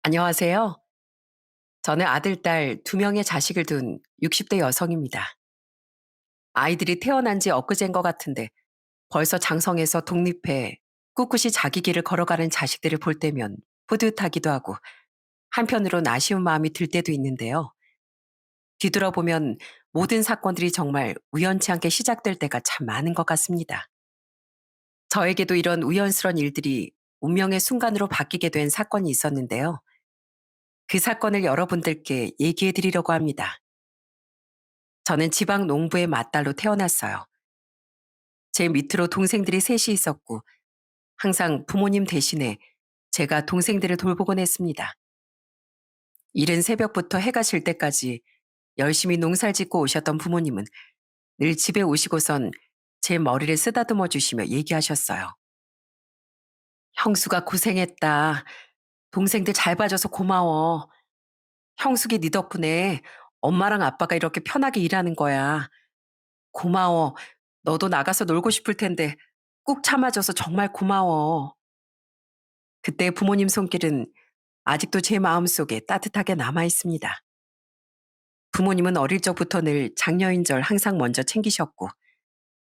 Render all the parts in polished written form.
안녕하세요. 저는 아들, 딸 두 명의 자식을 둔 60대 여성입니다. 아이들이 태어난 지 엊그제인 것 같은데 벌써 장성해서 독립해 꿋꿋이 자기 길을 걸어가는 자식들을 볼 때면 뿌듯하기도 하고 한편으론 아쉬운 마음이 들 때도 있는데요. 뒤돌아보면 모든 사건들이 정말 우연치 않게 시작될 때가 참 많은 것 같습니다. 저에게도 이런 우연스런 일들이 운명의 순간으로 바뀌게 된 사건이 있었는데요. 그 사건을 여러분들께 얘기해 드리려고 합니다. 저는 지방 농부의 맏딸로 태어났어요. 제 밑으로 동생들이 셋이 있었고 항상 부모님 대신에 제가 동생들을 돌보곤 했습니다. 이른 새벽부터 해가 질 때까지 열심히 농사를 짓고 오셨던 부모님은 늘 집에 오시고선 제 머리를 쓰다듬어 주시며 얘기하셨어요. 형수가 고생했다. 동생들 잘 봐줘서 고마워. 형숙이 네 덕분에 엄마랑 아빠가 이렇게 편하게 일하는 거야. 고마워. 너도 나가서 놀고 싶을 텐데 꾹 참아줘서 정말 고마워. 그때 부모님 손길은 아직도 제 마음속에 따뜻하게 남아 있습니다. 부모님은 어릴 적부터 늘 장녀인절 항상 먼저 챙기셨고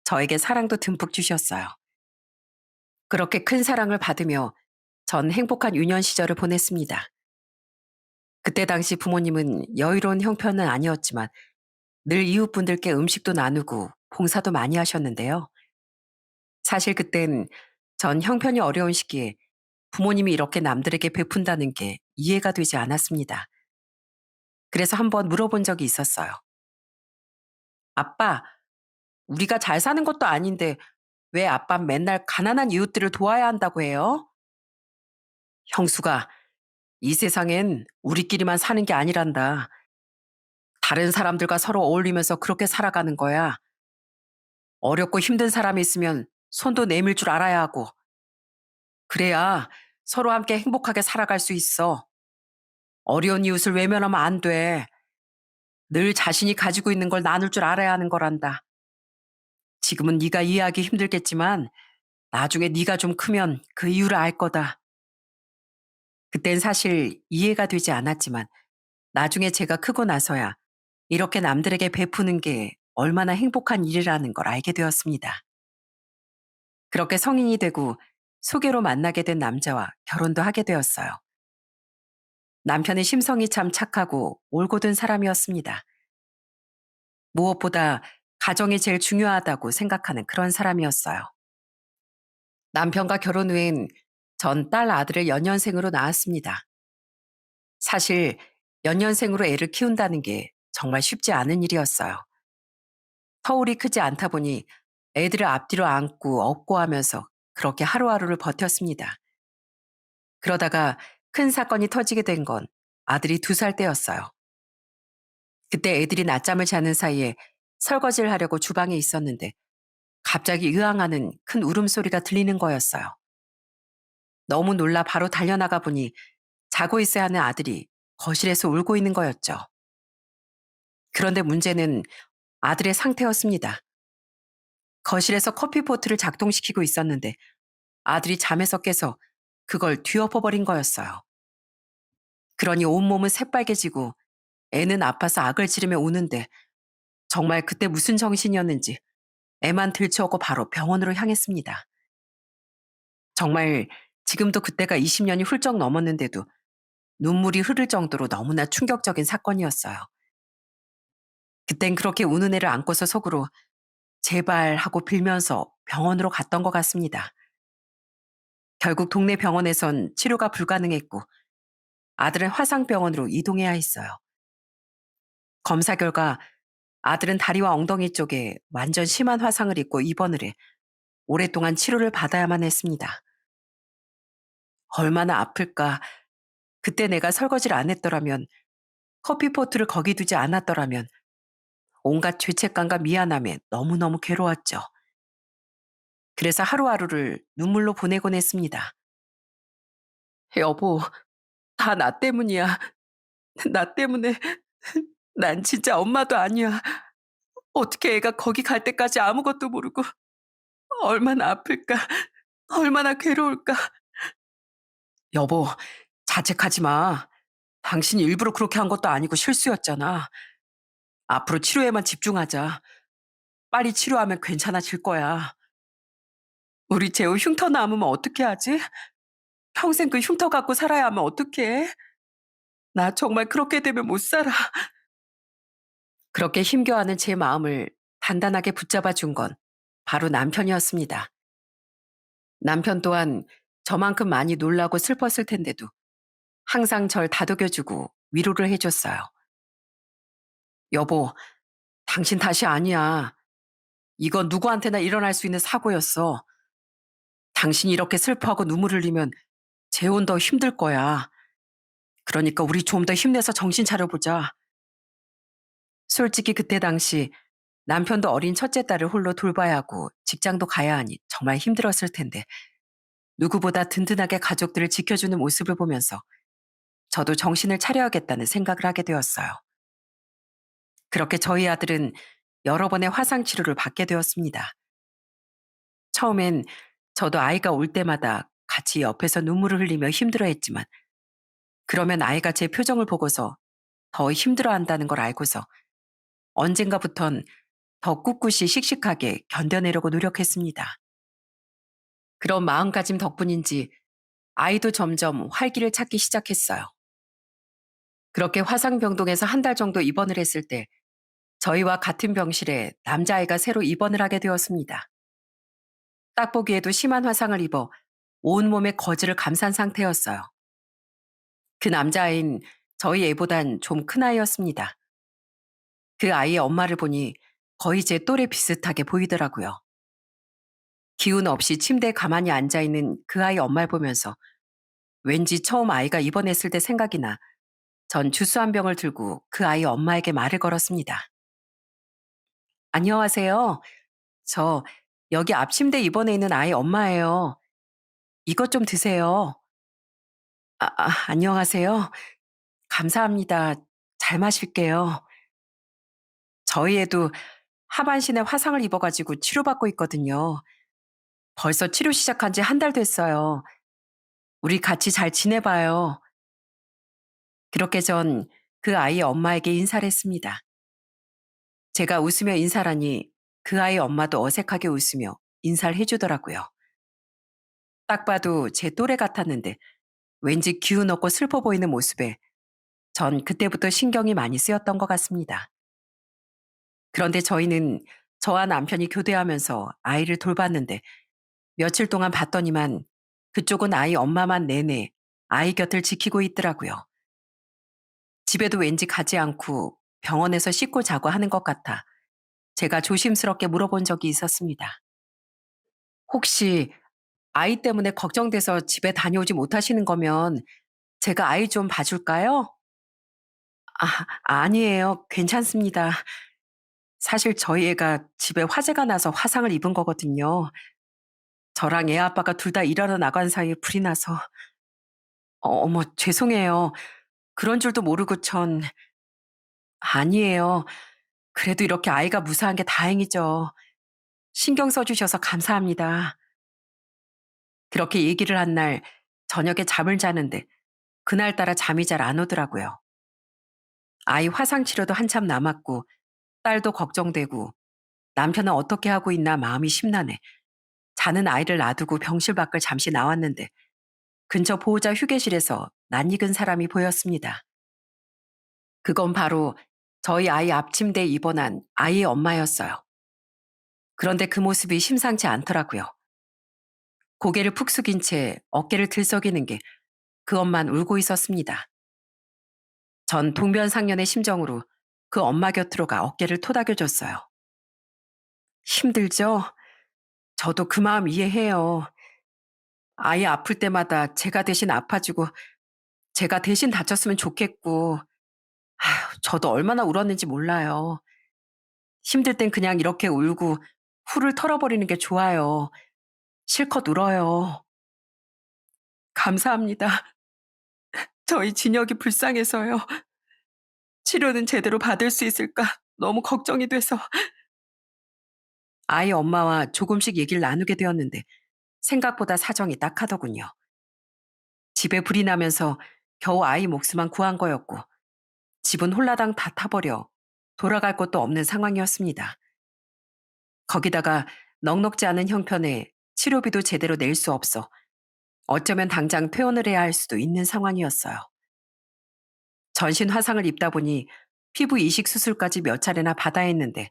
저에게 사랑도 듬뿍 주셨어요. 그렇게 큰 사랑을 받으며 전 행복한 유년 시절을 보냈습니다. 그때 당시 부모님은 여유로운 형편은 아니었지만 늘 이웃분들께 음식도 나누고 봉사도 많이 하셨는데요. 사실 그땐 전 형편이 어려운 시기에 부모님이 이렇게 남들에게 베푼다는 게 이해가 되지 않았습니다. 그래서 한번 물어본 적이 있었어요. 아빠, 우리가 잘 사는 것도 아닌데 왜 아빠 맨날 가난한 이웃들을 도와야 한다고 해요? 형수가 이 세상엔 우리끼리만 사는 게 아니란다. 다른 사람들과 서로 어울리면서 그렇게 살아가는 거야. 어렵고 힘든 사람이 있으면 손도 내밀 줄 알아야 하고 그래야 서로 함께 행복하게 살아갈 수 있어. 어려운 이웃을 외면하면 안 돼. 늘 자신이 가지고 있는 걸 나눌 줄 알아야 하는 거란다. 지금은 네가 이해하기 힘들겠지만 나중에 네가 좀 크면 그 이유를 알 거다. 그땐 사실 이해가 되지 않았지만 나중에 제가 크고 나서야 이렇게 남들에게 베푸는 게 얼마나 행복한 일이라는 걸 알게 되었습니다. 그렇게 성인이 되고 소개로 만나게 된 남자와 결혼도 하게 되었어요. 남편의 심성이 참 착하고 올곧은 사람이었습니다. 무엇보다 가정이 제일 중요하다고 생각하는 그런 사람이었어요. 남편과 결혼 후엔 전 딸 아들을 연년생으로 낳았습니다. 사실 연년생으로 애를 키운다는 게 정말 쉽지 않은 일이었어요. 터울이 크지 않다 보니 애들을 앞뒤로 안고 업고 하면서 그렇게 하루하루를 버텼습니다. 그러다가 큰 사건이 터지게 된 건 아들이 2살 때였어요. 그때 애들이 낮잠을 자는 사이에 설거지를 하려고 주방에 있었는데 갑자기 으앙하는 큰 울음소리가 들리는 거였어요. 너무 놀라 바로 달려나가 보니 자고 있어야 하는 아들이 거실에서 울고 있는 거였죠. 그런데 문제는 아들의 상태였습니다. 거실에서 커피포트를 작동시키고 있었는데 아들이 잠에서 깨서 그걸 뒤엎어버린 거였어요. 그러니 온몸은 새빨개지고 애는 아파서 악을 지르며 우는데 정말 그때 무슨 정신이었는지 애만 들쳐오고 바로 병원으로 향했습니다. 정말 지금도 그때가 20년이 훌쩍 넘었는데도 눈물이 흐를 정도로 너무나 충격적인 사건이었어요. 그땐 그렇게 우는 애를 안고서 속으로 제발 하고 빌면서 병원으로 갔던 것 같습니다. 결국 동네 병원에선 치료가 불가능했고 아들은 화상병원으로 이동해야 했어요. 검사 결과 아들은 다리와 엉덩이 쪽에 완전 심한 화상을 입고 입원을 해 오랫동안 치료를 받아야만 했습니다. 얼마나 아플까. 그때 내가 설거지를 안 했더라면, 커피포트를 거기 두지 않았더라면 온갖 죄책감과 미안함에 너무너무 괴로웠죠. 그래서 하루하루를 눈물로 보내곤 했습니다. 여보, 다 나 때문이야. 나 때문에 난 진짜 엄마도 아니야. 어떻게 애가 거기 갈 때까지 아무것도 모르고 얼마나 아플까? 얼마나 괴로울까? 여보, 자책하지 마. 당신이 일부러 그렇게 한 것도 아니고 실수였잖아. 앞으로 치료에만 집중하자. 빨리 치료하면 괜찮아질 거야. 우리 재호 흉터 남으면 어떻게 하지? 평생 그 흉터 갖고 살아야 하면 어떡해? 나 정말 그렇게 되면 못 살아. 그렇게 힘겨워하는 제 마음을 단단하게 붙잡아 준 건 바로 남편이었습니다. 남편 또한 저만큼 많이 놀라고 슬펐을 텐데도 항상 절 다독여주고 위로를 해줬어요. 여보, 당신 탓이 아니야. 이건 누구한테나 일어날 수 있는 사고였어. 당신이 이렇게 슬퍼하고 눈물 흘리면 재혼 더 힘들 거야. 그러니까 우리 좀 더 힘내서 정신 차려보자. 솔직히 그때 당시 남편도 어린 첫째 딸을 홀로 돌봐야 하고 직장도 가야 하니 정말 힘들었을 텐데 누구보다 든든하게 가족들을 지켜주는 모습을 보면서 저도 정신을 차려야겠다는 생각을 하게 되었어요. 그렇게 저희 아들은 여러 번의 화상 치료를 받게 되었습니다. 처음엔 저도 아이가 올 때마다 같이 옆에서 눈물을 흘리며 힘들어했지만 그러면 아이가 제 표정을 보고서 더 힘들어한다는 걸 알고서 언젠가부턴 더 꿋꿋이 씩씩하게 견뎌내려고 노력했습니다. 그런 마음가짐 덕분인지 아이도 점점 활기를 찾기 시작했어요. 그렇게 화상병동에서 한 달 정도 입원을 했을 때 저희와 같은 병실에 남자아이가 새로 입원을 하게 되었습니다. 딱 보기에도 심한 화상을 입어 온몸에 거즈를 감싼 상태였어요. 그 남자아이는 저희 애보단 좀 큰 아이였습니다. 그 아이의 엄마를 보니 거의 제 또래 비슷하게 보이더라고요. 기운 없이 침대에 가만히 앉아있는 그 아이 엄마를 보면서 왠지 처음 아이가 입원했을 때 생각이 나 전 주스 한 병을 들고 그 아이 엄마에게 말을 걸었습니다. 안녕하세요. 저 여기 앞 침대 입원해 있는 아이 엄마예요. 이것 좀 드세요. 안녕하세요. 감사합니다. 잘 마실게요. 저희 애도 하반신에 화상을 입어가지고 치료받고 있거든요. 벌써 치료 시작한 지 한 달 됐어요. 우리 같이 잘 지내봐요. 그렇게 전 그 아이의 엄마에게 인사를 했습니다. 제가 웃으며 인사라니 그 아이 엄마도 어색하게 웃으며 인사를 해주더라고요. 딱 봐도 제 또래 같았는데 왠지 기운 없고 슬퍼 보이는 모습에 전 그때부터 신경이 많이 쓰였던 것 같습니다. 그런데 저희는 저와 남편이 교대하면서 아이를 돌봤는데 며칠 동안 봤더니만 그쪽은 아이 엄마만 내내 아이 곁을 지키고 있더라고요. 집에도 왠지 가지 않고 병원에서 씻고 자고 하는 것 같아 제가 조심스럽게 물어본 적이 있었습니다. 혹시 아이 때문에 걱정돼서 집에 다녀오지 못하시는 거면 제가 아이 좀 봐줄까요? 아니에요. 괜찮습니다. 사실 저희 애가 집에 화재가 나서 화상을 입은 거거든요. 저랑 애 아빠가 둘 다 일하러 나간 사이에 불이 나서. 어머, 죄송해요. 그런 줄도 모르고 전. 아니에요. 그래도 이렇게 아이가 무사한 게 다행이죠. 신경 써주셔서 감사합니다. 그렇게 얘기를 한 날 저녁에 잠을 자는데 그날따라 잠이 잘 안 오더라고요. 아이 화상 치료도 한참 남았고 딸도 걱정되고 남편은 어떻게 하고 있나 마음이 심란해 자는 아이를 놔두고 병실 밖을 잠시 나왔는데 근처 보호자 휴게실에서 낯익은 사람이 보였습니다. 그건 바로 저희 아이 앞 침대에 입원한 아이의 엄마였어요. 그런데 그 모습이 심상치 않더라고요. 고개를 푹 숙인 채 어깨를 들썩이는 게 그 엄만 울고 있었습니다. 전 동변상련의 심정으로 그 엄마 곁으로 가 어깨를 토닥여줬어요. 힘들죠? 저도 그 마음 이해해요. 아이 아플 때마다 제가 대신 아파주고 제가 대신 다쳤으면 좋겠고 아휴, 저도 얼마나 울었는지 몰라요. 힘들 땐 그냥 이렇게 울고 후를 털어버리는 게 좋아요. 실컷 울어요. 감사합니다. 저희 진혁이 불쌍해서요. 치료는 제대로 받을 수 있을까 너무 걱정이 돼서. 아이 엄마와 조금씩 얘기를 나누게 되었는데 생각보다 사정이 딱하더군요. 집에 불이 나면서 겨우 아이 목숨만 구한 거였고 집은 홀라당 다 타버려 돌아갈 곳도 없는 상황이었습니다. 거기다가 넉넉지 않은 형편에 치료비도 제대로 낼 수 없어 어쩌면 당장 퇴원을 해야 할 수도 있는 상황이었어요. 전신 화상을 입다 보니 피부 이식 수술까지 몇 차례나 받아야 했는데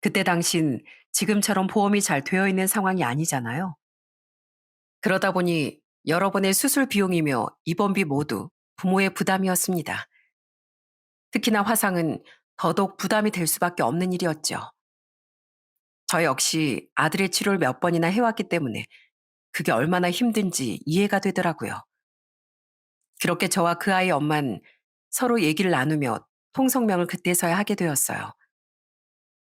그때 당신 지금처럼 보험이 잘 되어 있는 상황이 아니잖아요. 그러다 보니 여러 번의 수술 비용이며 입원비 모두 부모의 부담이었습니다. 특히나 화상은 더더욱 부담이 될 수밖에 없는 일이었죠. 저 역시 아들의 치료를 몇 번이나 해왔기 때문에 그게 얼마나 힘든지 이해가 되더라고요. 그렇게 저와 그 아이 엄만 서로 얘기를 나누며 통성명을 그때서야 하게 되었어요.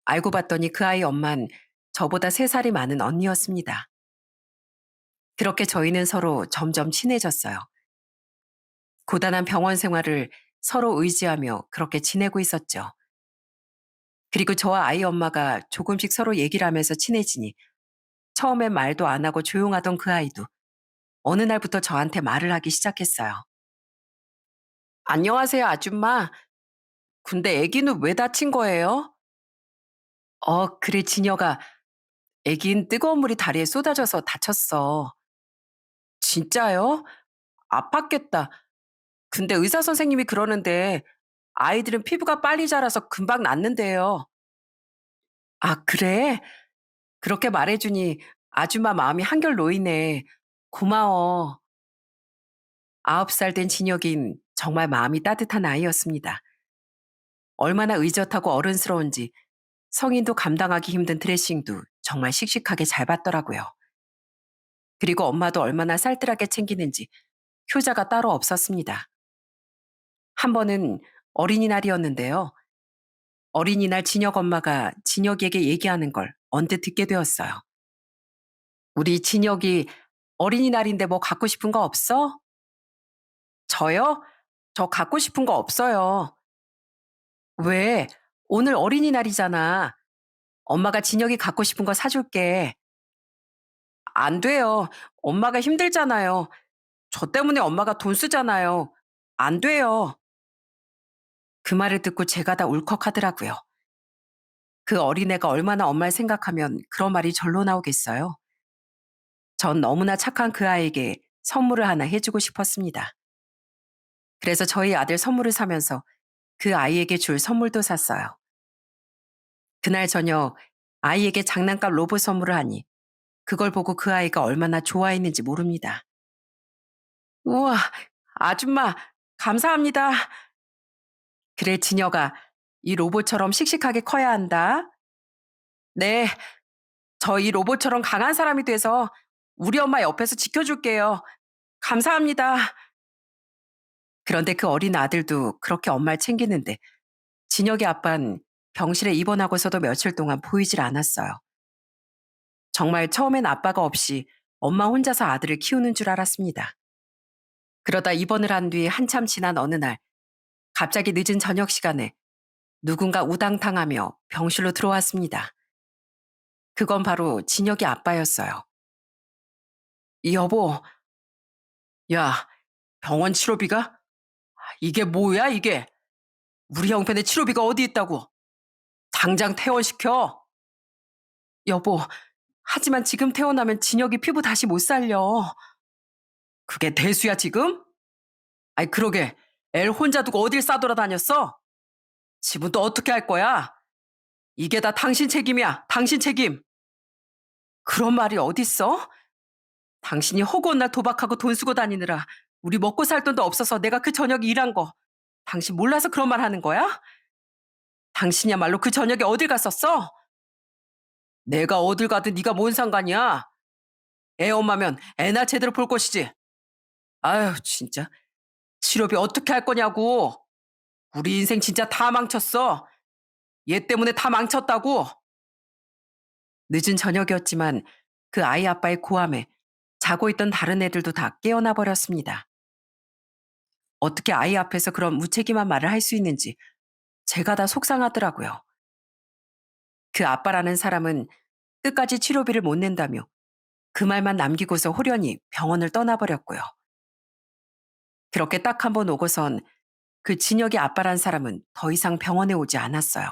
알고 봤더니 그 아이 엄만 저보다 3살이 많은 언니였습니다. 그렇게 저희는 서로 점점 친해졌어요. 고단한 병원 생활을 서로 의지하며 그렇게 지내고 있었죠. 그리고 저와 아이 엄마가 조금씩 서로 얘기를 하면서 친해지니 처음엔 말도 안 하고 조용하던 그 아이도 어느 날부터 저한테 말을 하기 시작했어요. 안녕하세요, 아줌마. 근데 아기는 왜 다친 거예요? 그래, 진여가 아긴 뜨거운 물이 다리에 쏟아져서 다쳤어. 진짜요? 아팠겠다. 근데 의사 선생님이 그러는데 아이들은 피부가 빨리 자라서 금방 낫는데요. 아, 그래? 그렇게 말해주니 아줌마 마음이 한결 놓이네. 고마워. 9살 된 진혁인 정말 마음이 따뜻한 아이였습니다. 얼마나 의젓하고 어른스러운지 성인도 감당하기 힘든 드레싱도 정말 씩씩하게 잘 받더라고요. 그리고 엄마도 얼마나 쌀뜰하게 챙기는지 효자가 따로 없었습니다. 한 번은 어린이날이었는데요. 어린이날 진혁 엄마가 진혁에게 얘기하는 걸 언뜻 듣게 되었어요. 우리 진혁이 어린이날인데 뭐 갖고 싶은 거 없어? 저요? 저 갖고 싶은 거 없어요. 왜? 오늘 어린이날이잖아. 엄마가 진혁이 갖고 싶은 거 사줄게. 안 돼요. 엄마가 힘들잖아요. 저 때문에 엄마가 돈 쓰잖아요. 안 돼요. 그 말을 듣고 제가 다 울컥하더라고요. 그 어린애가 얼마나 엄마를 생각하면 그런 말이 절로 나오겠어요. 전 너무나 착한 그 아이에게 선물을 하나 해주고 싶었습니다. 그래서 저희 아들 선물을 사면서 그 아이에게 줄 선물도 샀어요. 그날 저녁 아이에게 장난감 로봇 선물을 하니 그걸 보고 그 아이가 얼마나 좋아했는지 모릅니다. 우와, 아줌마, 감사합니다. 그래, 진여가 이 로봇처럼 씩씩하게 커야 한다. 네, 저 이 로봇처럼 강한 사람이 돼서 우리 엄마 옆에서 지켜줄게요. 감사합니다. 그런데 그 어린 아들도 그렇게 엄마를 챙기는데 진혁의 아빠는 병실에 입원하고서도 며칠 동안 보이질 않았어요. 정말 처음엔 아빠가 없이 엄마 혼자서 아들을 키우는 줄 알았습니다. 그러다 입원을 한 뒤 한참 지난 어느 날 갑자기 늦은 저녁 시간에 누군가 우당탕하며 병실로 들어왔습니다. 그건 바로 진혁의 아빠였어요. 여보, 야, 병원 치료비가? 이게 뭐야, 이게? 우리 형편에 치료비가 어디 있다고? 당장 퇴원시켜. 여보, 하지만 지금 퇴원하면 진혁이 피부 다시 못 살려. 그게 대수야, 지금? 아이, 그러게. 애를 혼자 두고 어딜 싸돌아다녔어? 집은 또 어떻게 할 거야? 이게 다 당신 책임이야, 당신 책임. 그런 말이 어딨어? 당신이 허구한 날 도박하고 돈 쓰고 다니느라 우리 먹고 살 돈도 없어서 내가 그 저녁에 일한 거 당신 몰라서 그런 말 하는 거야? 당신이야말로 그 저녁에 어딜 갔었어? 내가 어딜 가든 네가 뭔 상관이야? 애 엄마면 애나 제대로 볼 것이지. 아유, 진짜. 치료비 어떻게 할 거냐고. 우리 인생 진짜 다 망쳤어. 얘 때문에 다 망쳤다고. 늦은 저녁이었지만 그 아이 아빠의 고함에 자고 있던 다른 애들도 다 깨어나 버렸습니다. 어떻게 아이 앞에서 그런 무책임한 말을 할 수 있는지 제가 다 속상하더라고요. 그 아빠라는 사람은 끝까지 치료비를 못 낸다며 그 말만 남기고서 호련히 병원을 떠나버렸고요. 그렇게 딱 한 번 오고선 그 진혁이 아빠란 사람은 더 이상 병원에 오지 않았어요.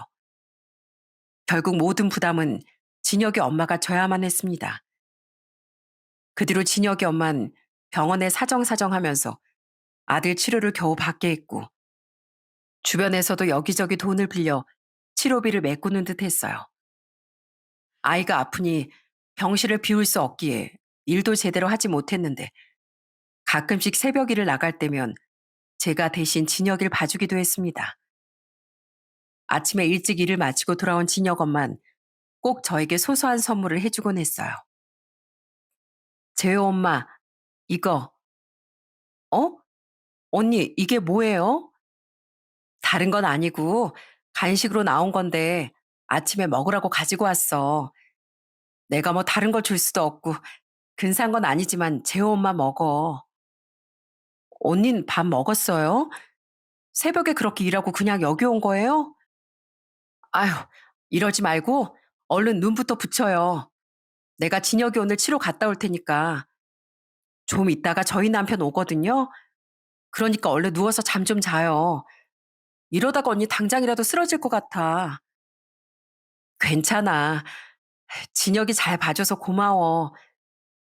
결국 모든 부담은 진혁이 엄마가 져야만 했습니다. 그 뒤로 진혁이 엄만 병원에 사정사정하면서 아들 치료를 겨우 받게 했고 주변에서도 여기저기 돈을 빌려 치료비를 메꾸는 듯 했어요. 아이가 아프니 병실을 비울 수 없기에 일도 제대로 하지 못했는데 가끔씩 새벽 일을 나갈 때면 제가 대신 진혁이를 봐주기도 했습니다. 아침에 일찍 일을 마치고 돌아온 진혁 엄만 꼭 저에게 소소한 선물을 해주곤 했어요. 재호 엄마, 이거, 어? 언니, 이게 뭐예요? 다른 건 아니고 간식으로 나온 건데 아침에 먹으라고 가지고 왔어. 내가 뭐 다른 걸 줄 수도 없고 근사한 건 아니지만 재호 엄마 먹어. 언닌 밥 먹었어요? 새벽에 그렇게 일하고 그냥 여기 온 거예요? 아휴, 이러지 말고 얼른 눈부터 붙여요. 내가 진혁이 오늘 치료 갔다 올 테니까 좀 이따가 저희 남편 오거든요. 그러니까 얼른 누워서 잠 좀 자요. 이러다가 언니 당장이라도 쓰러질 것 같아. 괜찮아. 진혁이 잘 봐줘서 고마워.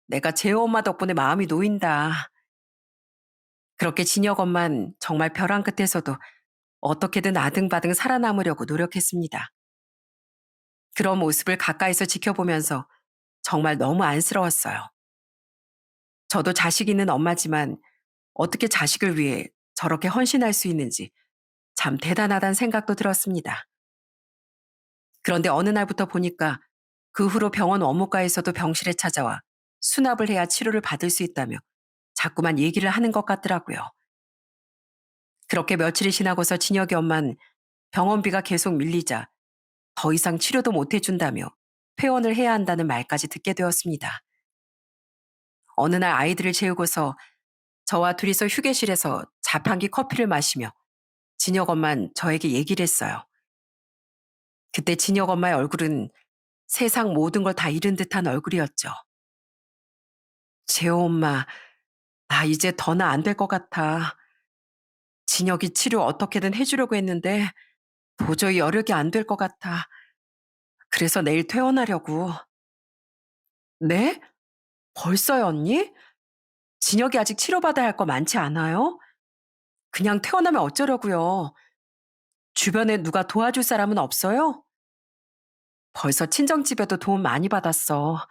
내가 재호 엄마 덕분에 마음이 놓인다. 그렇게 진혁 엄만 정말 벼랑 끝에서도 어떻게든 아등바등 살아남으려고 노력했습니다. 그런 모습을 가까이서 지켜보면서 정말 너무 안쓰러웠어요. 저도 자식 있는 엄마지만 어떻게 자식을 위해 저렇게 헌신할 수 있는지 참 대단하다는 생각도 들었습니다. 그런데 어느 날부터 보니까 그 후로 병원 원무과에서도 병실에 찾아와 수납을 해야 치료를 받을 수 있다며 자꾸만 얘기를 하는 것 같더라고요. 그렇게 며칠이 지나고서 진혁이 엄만 병원비가 계속 밀리자 더 이상 치료도 못 해준다며 퇴원을 해야 한다는 말까지 듣게 되었습니다. 어느 날 아이들을 재우고서 저와 둘이서 휴게실에서 자판기 커피를 마시며 진혁 엄만 저에게 얘기를 했어요. 그때 진혁 엄마의 얼굴은 세상 모든 걸 다 잃은 듯한 얼굴이었죠. 재호 엄마, 나 이제 더는 안 될 것 같아. 진혁이 치료 어떻게든 해주려고 했는데 도저히 여력이 안 될 것 같아. 그래서 내일 퇴원하려고. 네? 벌써요, 언니? 진혁이 아직 치료받아야 할 거 많지 않아요? 그냥 퇴원하면 어쩌려고요? 주변에 누가 도와줄 사람은 없어요? 벌써 친정집에도 도움 많이 받았어.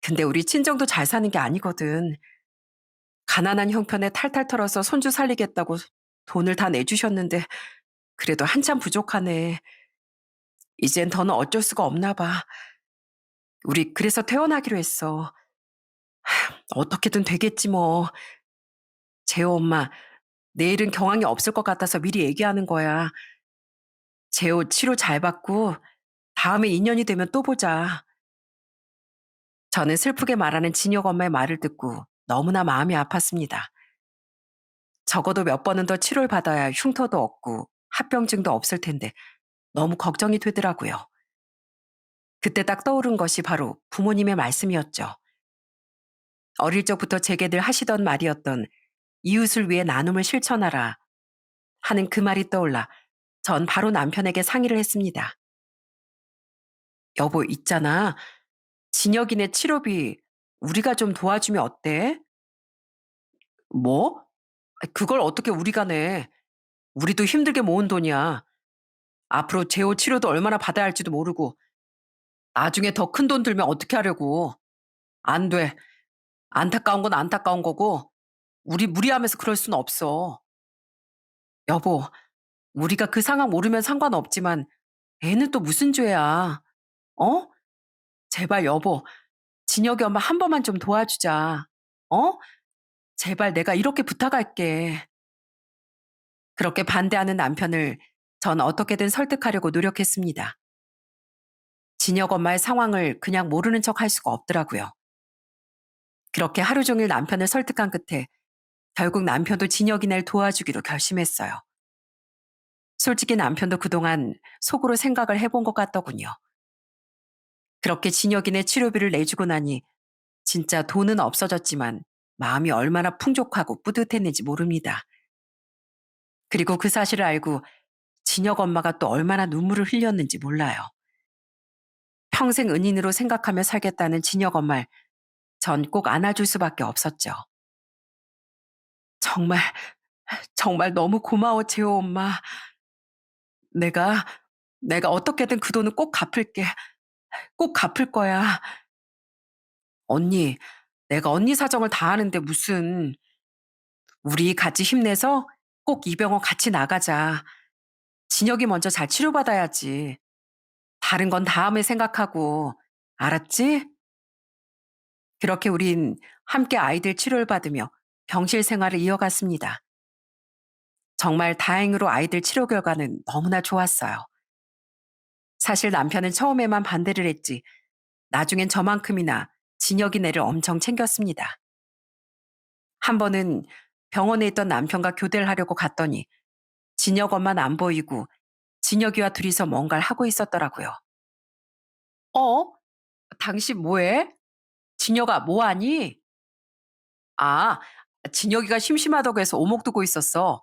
근데 우리 친정도 잘 사는 게 아니거든. 가난한 형편에 탈탈 털어서 손주 살리겠다고 돈을 다 내주셨는데 그래도 한참 부족하네. 이젠 더는 어쩔 수가 없나 봐. 우리 그래서 퇴원하기로 했어. 어떻게든 되겠지 뭐. 재호 엄마, 내일은 경황이 없을 것 같아서 미리 얘기하는 거야. 재호 치료 잘 받고 다음에 인연이 되면 또 보자. 저는 슬프게 말하는 진혁 엄마의 말을 듣고 너무나 마음이 아팠습니다. 적어도 몇 번은 더 치료를 받아야 흉터도 없고 합병증도 없을 텐데 너무 걱정이 되더라고요. 그때 딱 떠오른 것이 바로 부모님의 말씀이었죠. 어릴 적부터 제게 늘 하시던 말이었던 이웃을 위해 나눔을 실천하라 하는 그 말이 떠올라 전 바로 남편에게 상의를 했습니다. 여보, 있잖아. 진혁이네 치료비 우리가 좀 도와주면 어때? 뭐? 그걸 어떻게 우리가 내? 우리도 힘들게 모은 돈이야. 앞으로 재호 치료도 얼마나 받아야 할지도 모르고 나중에 더 큰 돈 들면 어떻게 하려고. 안 돼. 안타까운 건 안타까운 거고 우리 무리하면서 그럴 수는 없어. 여보, 우리가 그 상황 모르면 상관없지만 애는 또 무슨 죄야. 어? 제발 여보, 진혁이 엄마 한 번만 좀 도와주자. 어? 제발 내가 이렇게 부탁할게. 그렇게 반대하는 남편을 전 어떻게든 설득하려고 노력했습니다. 진혁 엄마의 상황을 그냥 모르는 척 할 수가 없더라고요. 그렇게 하루 종일 남편을 설득한 끝에 결국 남편도 진혁이네를 도와주기로 결심했어요. 솔직히 남편도 그동안 속으로 생각을 해본 것 같더군요. 그렇게 진혁이네 치료비를 내주고 나니 진짜 돈은 없어졌지만 마음이 얼마나 풍족하고 뿌듯했는지 모릅니다. 그리고 그 사실을 알고 진혁 엄마가 또 얼마나 눈물을 흘렸는지 몰라요. 평생 은인으로 생각하며 살겠다는 진혁 엄마를 전 꼭 안아줄 수밖에 없었죠. 정말, 정말 너무 고마워, 재호 엄마. 내가, 내가 어떻게든 그 돈은 꼭 갚을게. 꼭 갚을 거야. 언니, 내가 언니 사정을 다 아는데 무슨, 우리 같이 힘내서 꼭 이 병원 같이 나가자. 진혁이 먼저 잘 치료받아야지. 다른 건 다음에 생각하고. 알았지? 그렇게 우린 함께 아이들 치료를 받으며 병실 생활을 이어갔습니다. 정말 다행으로 아이들 치료 결과는 너무나 좋았어요. 사실 남편은 처음에만 반대를 했지, 나중엔 저만큼이나 진혁이 내를 엄청 챙겼습니다. 한 번은 병원에 있던 남편과 교대를 하려고 갔더니 진혁 엄마는 안 보이고 진혁이와 둘이서 뭔가를 하고 있었더라고요. 어? 당신 뭐해? 진혁아, 뭐하니? 아, 진혁이가 심심하다고 해서 오목 두고 있었어.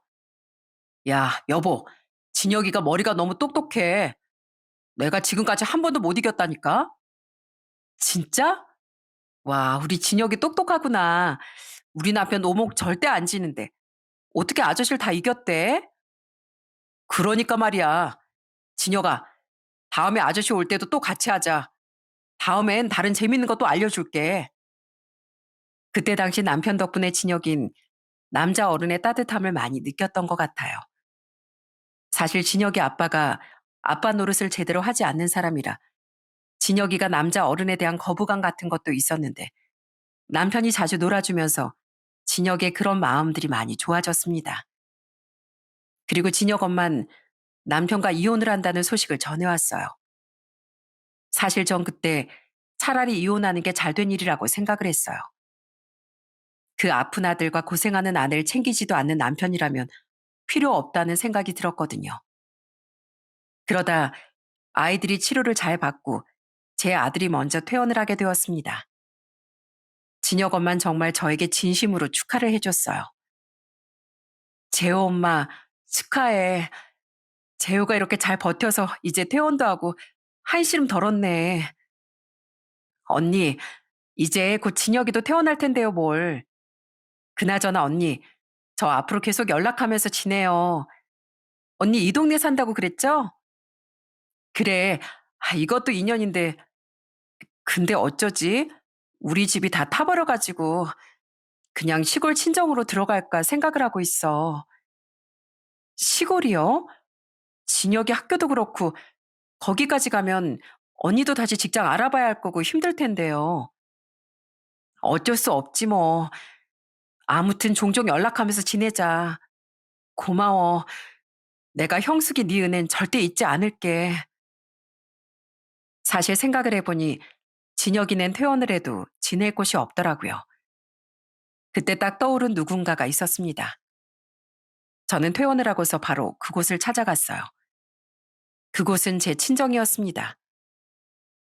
야, 여보, 진혁이가 머리가 너무 똑똑해. 내가 지금까지 한 번도 못 이겼다니까? 진짜? 와, 우리 진혁이 똑똑하구나. 우리 남편 오목 절대 안 지는데. 어떻게 아저씨를 다 이겼대? 그러니까 말이야. 진혁아, 다음에 아저씨 올 때도 또 같이 하자. 다음엔 다른 재밌는 것도 알려줄게. 그때 당시 남편 덕분에 진혁인 남자 어른의 따뜻함을 많이 느꼈던 것 같아요. 사실 진혁이 아빠가 아빠 노릇을 제대로 하지 않는 사람이라 진혁이가 남자 어른에 대한 거부감 같은 것도 있었는데 남편이 자주 놀아주면서 진혁의 그런 마음들이 많이 좋아졌습니다. 그리고 진혁 엄만 남편과 이혼을 한다는 소식을 전해왔어요. 사실 전 그때 차라리 이혼하는 게 잘된 일이라고 생각을 했어요. 그 아픈 아들과 고생하는 아내를 챙기지도 않는 남편이라면 필요 없다는 생각이 들었거든요. 그러다 아이들이 치료를 잘 받고 제 아들이 먼저 퇴원을 하게 되었습니다. 진혁 엄만 정말 저에게 진심으로 축하를 해줬어요. 재호 엄마 축하해. 재호가 이렇게 잘 버텨서 이제 퇴원도 하고 한시름 덜었네. 언니, 이제 곧 진혁이도 퇴원할 텐데요, 뭘. 그나저나 언니, 저 앞으로 계속 연락하면서 지내요. 언니 이 동네 산다고 그랬죠? 그래. 이것도 인연인데. 근데 어쩌지? 우리 집이 다 타버려가지고 그냥 시골 친정으로 들어갈까 생각을 하고 있어. 시골이요? 진혁이 학교도 그렇고 거기까지 가면 언니도 다시 직장 알아봐야 할 거고 힘들 텐데요. 어쩔 수 없지 뭐. 아무튼 종종 연락하면서 지내자. 고마워. 내가 형숙이 네 은혜는 절대 잊지 않을게. 사실 생각을 해보니 진혁이는 퇴원을 해도 지낼 곳이 없더라고요. 그때 딱 떠오른 누군가가 있었습니다. 저는 퇴원을 하고서 바로 그곳을 찾아갔어요. 그곳은 제 친정이었습니다.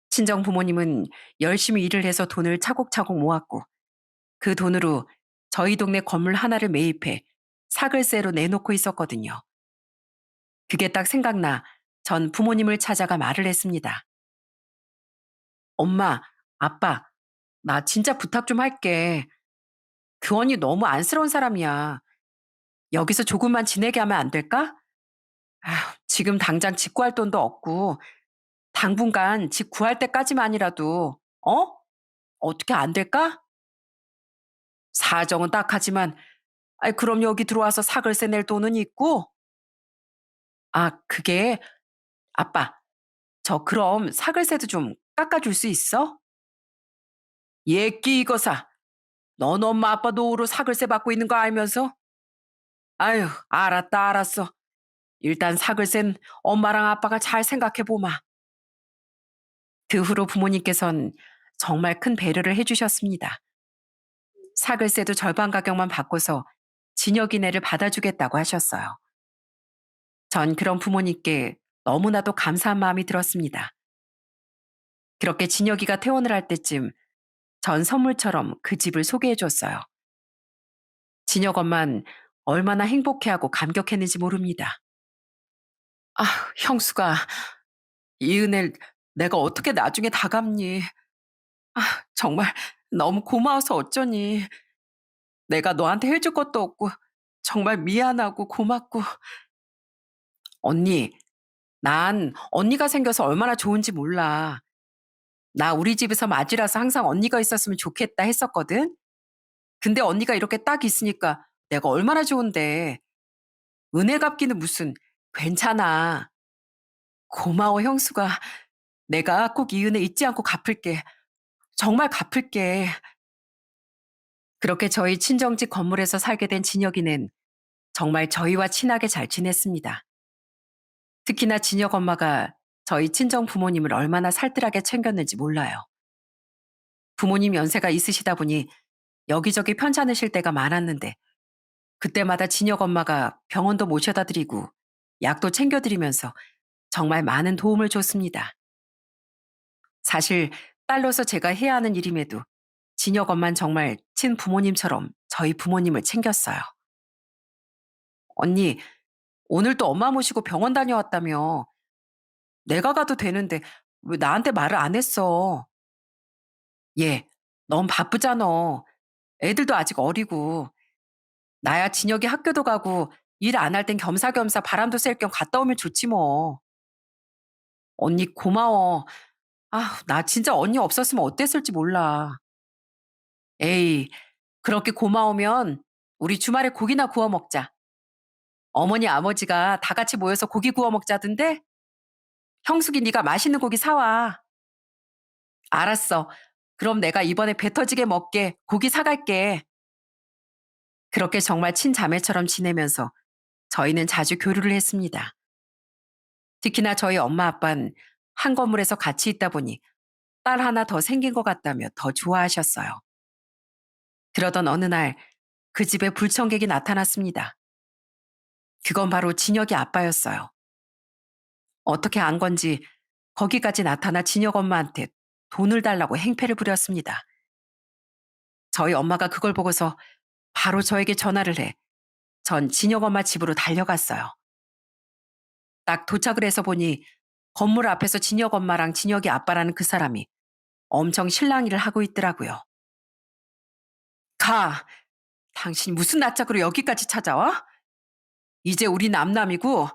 친정 부모님은 열심히 일을 해서 돈을 차곡차곡 모았고 그 돈으로 저희 동네 건물 하나를 매입해 사글세로 내놓고 있었거든요. 그게 딱 생각나 전 부모님을 찾아가 말을 했습니다. 엄마, 아빠, 나 진짜 부탁 좀 할게. 그 언니 너무 안쓰러운 사람이야. 여기서 조금만 지내게 하면 안 될까? 아휴, 지금 당장 집 구할 돈도 없고 당분간 집 구할 때까지만이라도 어떻게 안 될까? 사정은 딱하지만 그럼 여기 들어와서 사글세 낼 돈은 있고? 그게 아빠, 저 그럼 사글세도 좀 깎아줄 수 있어? 예끼 이거사. 넌 엄마 아빠 노후로 사글세 받고 있는 거 알면서? 아유, 알았다 알았어. 일단 사글세는 엄마랑 아빠가 잘 생각해 보마. 그 후로 부모님께선 정말 큰 배려를 해주셨습니다. 사글세도 절반 가격만 바꿔서 진혁이네를 받아주겠다고 하셨어요. 전 그런 부모님께 너무나도 감사한 마음이 들었습니다. 그렇게 진혁이가 퇴원을 할 때쯤 전 선물처럼 그 집을 소개해 줬어요. 진혁 엄만 얼마나 행복해하고 감격했는지 모릅니다. 아, 형수가 이 은혜를 내가 어떻게 나중에 다 갚니? 아, 정말 너무 고마워서 어쩌니. 내가 너한테 해줄 것도 없고 정말 미안하고 고맙고. 언니, 난 언니가 생겨서 얼마나 좋은지 몰라. 나 우리 집에서 맞이라서 항상 언니가 있었으면 좋겠다 했었거든. 근데 언니가 이렇게 딱 있으니까 내가 얼마나 좋은데. 은혜 갚기는 무슨. 괜찮아. 고마워, 형수가. 내가 꼭 이 은혜 잊지 않고 갚을게. 정말 갚을게. 그렇게 저희 친정집 건물에서 살게 된 진혁이는 정말 저희와 친하게 잘 지냈습니다. 특히나 진혁 엄마가 저희 친정 부모님을 얼마나 살뜰하게 챙겼는지 몰라요. 부모님 연세가 있으시다 보니 여기저기 편찮으실 때가 많았는데 그때마다 진혁 엄마가 병원도 모셔다 드리고 약도 챙겨드리면서 정말 많은 도움을 줬습니다. 사실 딸로서 제가 해야 하는 일임에도 진혁 엄만 정말 친부모님처럼 저희 부모님을 챙겼어요. 언니, 오늘 또 엄마 모시고 병원 다녀왔다며. 내가 가도 되는데 왜 나한테 말을 안 했어? 얘, 넌 바쁘잖아. 애들도 아직 어리고. 나야 진혁이 학교도 가고 일 안 할 땐 겸사겸사 바람도 쐴 겸 갔다 오면 좋지 뭐. 언니 고마워. 아, 나 진짜 언니 없었으면 어땠을지 몰라. 에이, 그렇게 고마우면 우리 주말에 고기나 구워 먹자. 어머니 아버지가 다 같이 모여서 고기 구워 먹자던데? 형숙이 네가 맛있는 고기 사와. 알았어. 그럼 내가 이번에 배 터지게 먹게 고기 사갈게. 그렇게 정말 친자매처럼 지내면서 저희는 자주 교류를 했습니다. 특히나 저희 엄마 아빠는 한 건물에서 같이 있다 보니 딸 하나 더 생긴 것 같다며 더 좋아하셨어요. 그러던 어느 날 그 집에 불청객이 나타났습니다. 그건 바로 진혁이 아빠였어요. 어떻게 안 건지 거기까지 나타나 진혁 엄마한테 돈을 달라고 행패를 부렸습니다. 저희 엄마가 그걸 보고서 바로 저에게 전화를 해 전 진혁 엄마 집으로 달려갔어요. 딱 도착을 해서 보니 건물 앞에서 진혁 엄마랑 진혁이 아빠라는 그 사람이 엄청 실랑이를 하고 있더라고요. 가! 당신이 무슨 낯짝으로 여기까지 찾아와? 이제 우리 남남이고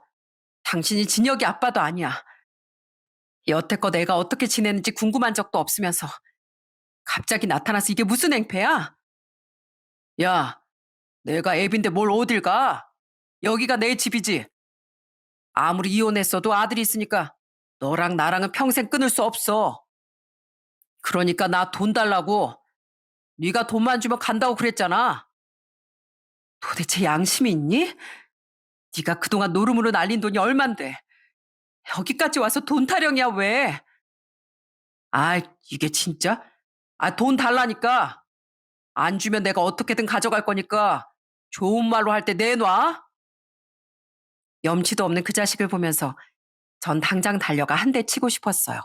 당신이 진혁이 아빠도 아니야. 여태껏 애가 어떻게 지내는지 궁금한 적도 없으면서 갑자기 나타나서 이게 무슨 행패야? 야, 내가 애빈데 뭘 어딜 가? 여기가 내 집이지. 아무리 이혼했어도 아들이 있으니까 너랑 나랑은 평생 끊을 수 없어. 그러니까 나 돈 달라고. 네가 돈만 주면 간다고 그랬잖아. 도대체 양심이 있니? 네가 그동안 노름으로 날린 돈이 얼만데. 여기까지 와서 돈 타령이야 왜? 아, 이게 진짜? 아, 돈 달라니까. 안 주면 내가 어떻게든 가져갈 거니까 좋은 말로 할 때 내놔. 염치도 없는 그 자식을 보면서 전 당장 달려가 한 대 치고 싶었어요.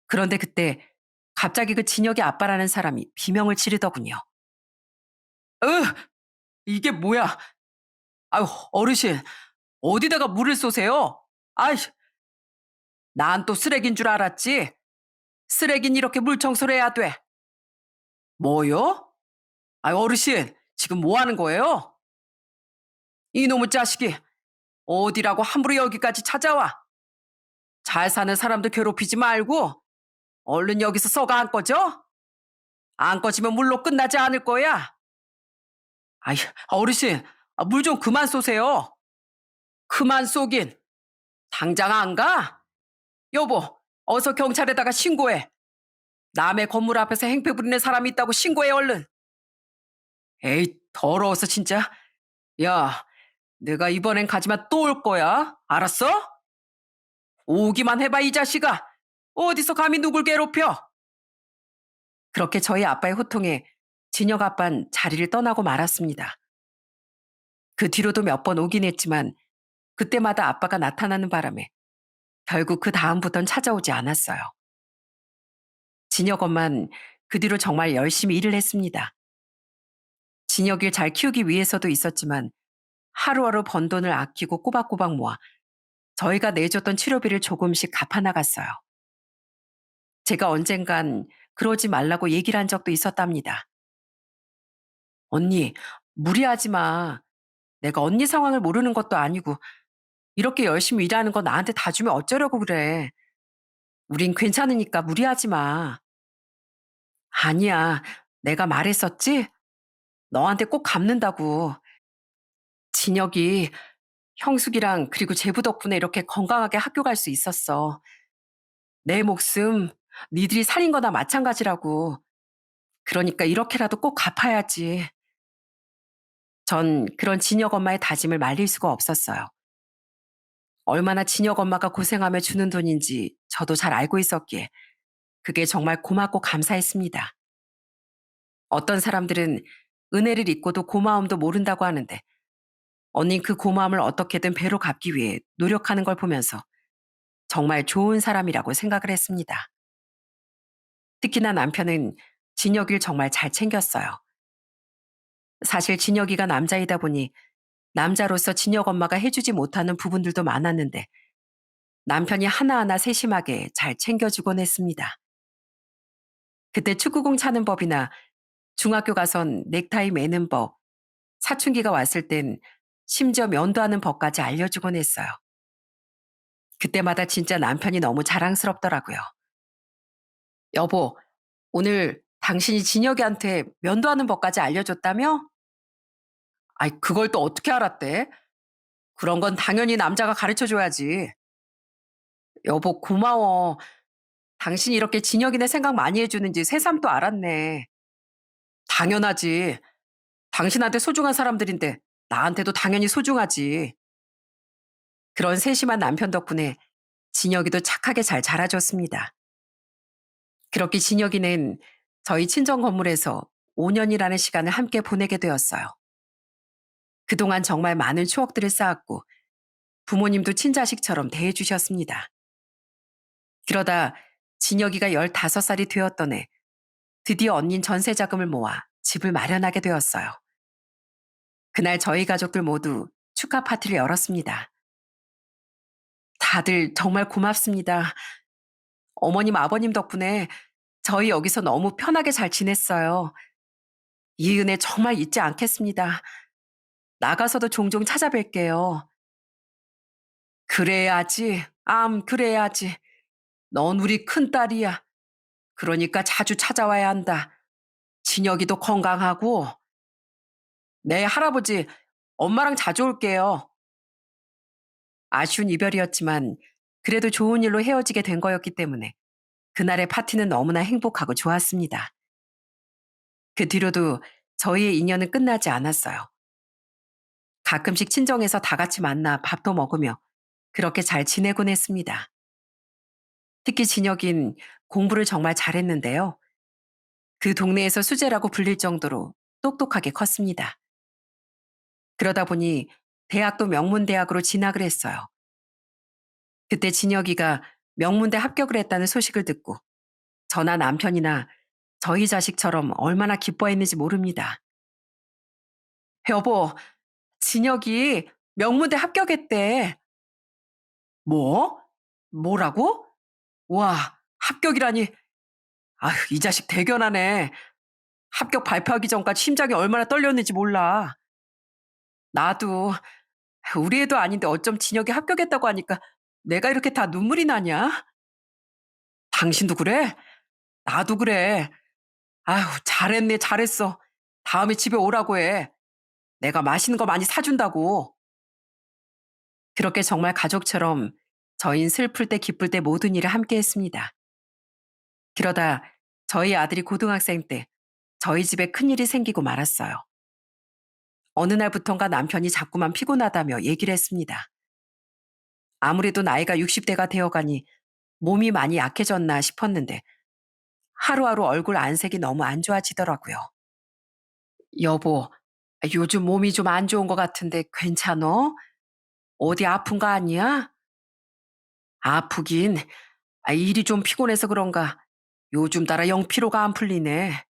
그런데 그때 갑자기 그 진혁의 아빠라는 사람이 비명을 지르더군요. 으, 이게 뭐야? 아유, 어르신, 어디다가 물을 쏘세요? 아이, 난 또 쓰레기인 줄 알았지? 쓰레기는 이렇게 물 청소를 해야 돼. 뭐요? 아유, 어르신, 지금 뭐 하는 거예요? 이놈의 자식이 어디라고 함부로 여기까지 찾아와? 잘 사는 사람도 괴롭히지 말고 얼른 여기서 썩어 안 꺼져? 안 꺼지면 물로 끝나지 않을 거야. 아이, 어르신, 물 좀 그만 쏘세요. 그만 쏘긴. 당장 안 가? 여보, 어서 경찰에다가 신고해. 남의 건물 앞에서 행패 부리는 사람이 있다고 신고해 얼른. 에이, 더러워서 진짜. 야, 내가 이번엔 가지만 또 올 거야. 알았어? 오기만 해봐 이 자식아. 어디서 감히 누굴 괴롭혀? 그렇게 저희 아빠의 호통에 진혁 아빤 자리를 떠나고 말았습니다. 그 뒤로도 몇 번 오긴 했지만 그때마다 아빠가 나타나는 바람에 결국 그 다음부턴 찾아오지 않았어요. 진혁 엄만 그 뒤로 정말 열심히 일을 했습니다. 진혁이를 잘 키우기 위해서도 있었지만 하루하루 번 돈을 아끼고 꼬박꼬박 모아 저희가 내줬던 치료비를 조금씩 갚아나갔어요. 제가 언젠간 그러지 말라고 얘기를 한 적도 있었답니다. 언니, 무리하지 마. 내가 언니 상황을 모르는 것도 아니고 이렇게 열심히 일하는 거 나한테 다 주면 어쩌려고 그래. 우린 괜찮으니까 무리하지 마. 아니야. 내가 말했었지? 너한테 꼭 갚는다고. 진혁이 형숙이랑 그리고 제부 덕분에 이렇게 건강하게 학교 갈 수 있었어. 내 목숨 니들이 살인 거나 마찬가지라고. 그러니까 이렇게라도 꼭 갚아야지. 전 그런 진혁 엄마의 다짐을 말릴 수가 없었어요. 얼마나 진혁 엄마가 고생하며 주는 돈인지 저도 잘 알고 있었기에 그게 정말 고맙고 감사했습니다. 어떤 사람들은 은혜를 잊고도 고마움도 모른다고 하는데 언닌 그 고마움을 어떻게든 배로 갚기 위해 노력하는 걸 보면서 정말 좋은 사람이라고 생각을 했습니다. 특히나 남편은 진혁이를 정말 잘 챙겼어요. 사실 진혁이가 남자이다 보니 남자로서 진혁 엄마가 해주지 못하는 부분들도 많았는데 남편이 하나하나 세심하게 잘 챙겨주곤 했습니다. 그때 축구공 차는 법이나 중학교 가선 넥타이 매는 법, 사춘기가 왔을 땐 심지어 면도하는 법까지 알려주곤 했어요. 그때마다 진짜 남편이 너무 자랑스럽더라고요. 여보, 오늘 당신이 진혁이한테 면도하는 법까지 알려줬다며? 아이, 그걸 또 어떻게 알았대? 그런 건 당연히 남자가 가르쳐 줘야지. 여보, 고마워. 당신이 이렇게 진혁이네 생각 많이 해주는지 새삼 또 알았네. 당연하지. 당신한테 소중한 사람들인데 나한테도 당연히 소중하지. 그런 세심한 남편 덕분에 진혁이도 착하게 잘 자라줬습니다. 그렇게 진혁이는 저희 친정 건물에서 5년이라는 시간을 함께 보내게 되었어요. 그동안 정말 많은 추억들을 쌓았고 부모님도 친자식처럼 대해주셨습니다. 그러다 진혁이가 15살이 되었던 해 드디어 언닌 전세 자금을 모아 집을 마련하게 되었어요. 그날 저희 가족들 모두 축하 파티를 열었습니다. 다들 정말 고맙습니다. 어머님, 아버님 덕분에 저희 여기서 너무 편하게 잘 지냈어요. 이 은혜 정말 잊지 않겠습니다. 나가서도 종종 찾아뵐게요. 그래야지, 그래야지. 넌 우리 큰딸이야. 그러니까 자주 찾아와야 한다. 진혁이도 건강하고. 네, 할아버지, 엄마랑 자주 올게요. 아쉬운 이별이었지만 그래도 좋은 일로 헤어지게 된 거였기 때문에 그날의 파티는 너무나 행복하고 좋았습니다. 그 뒤로도 저희의 인연은 끝나지 않았어요. 가끔씩 친정에서 다 같이 만나 밥도 먹으며 그렇게 잘 지내곤 했습니다. 특히 진혁인 공부를 정말 잘했는데요. 그 동네에서 수재라고 불릴 정도로 똑똑하게 컸습니다. 그러다 보니 대학도 명문대학으로 진학을 했어요. 그때 진혁이가 명문대 합격을 했다는 소식을 듣고 저나 남편이나 저희 자식처럼 얼마나 기뻐했는지 모릅니다. 여보, 진혁이 명문대 합격했대. 뭐? 뭐라고? 와, 합격이라니. 아휴, 이 자식 대견하네. 합격 발표하기 전까지 심장이 얼마나 떨렸는지 몰라. 나도 우리 애도 아닌데 어쩜 진혁이 합격했다고 하니까 내가 이렇게 다 눈물이 나냐? 당신도 그래? 나도 그래. 아휴, 잘했네, 잘했어. 다음에 집에 오라고 해. 내가 맛있는 거 많이 사준다고. 그렇게 정말 가족처럼 저희는 슬플 때 기쁠 때 모든 일을 함께 했습니다. 그러다 저희 아들이 고등학생 때 저희 집에 큰일이 생기고 말았어요. 어느 날부턴가 남편이 자꾸만 피곤하다며 얘기를 했습니다. 아무래도 나이가 60대가 되어가니 몸이 많이 약해졌나 싶었는데 하루하루 얼굴 안색이 너무 안 좋아지더라고요. 여보, 요즘 몸이 좀 안 좋은 것 같은데 괜찮어? 어디 아픈 거 아니야? 아프긴. 일이 좀 피곤해서 그런가. 요즘 따라 영 피로가 안 풀리네.